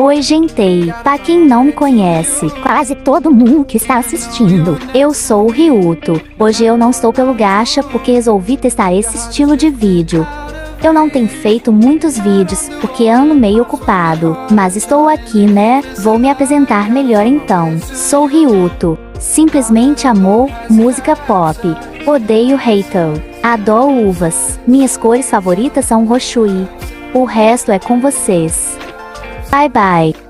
Oi, gente, pra quem não me conhece, quase todo mundo que está assistindo, eu sou o Ryuto. Hoje eu não estou pelo gacha porque resolvi testar esse estilo de vídeo. Eu não tenho feito muitos vídeos porque ando meio ocupado, mas estou aqui, né? Vou me apresentar melhor então. Sou Ryuto. Simplesmente amo música pop. Odeio hater. Adoro uvas. Minhas cores favoritas são roxo e o resto é com vocês. Bye bye.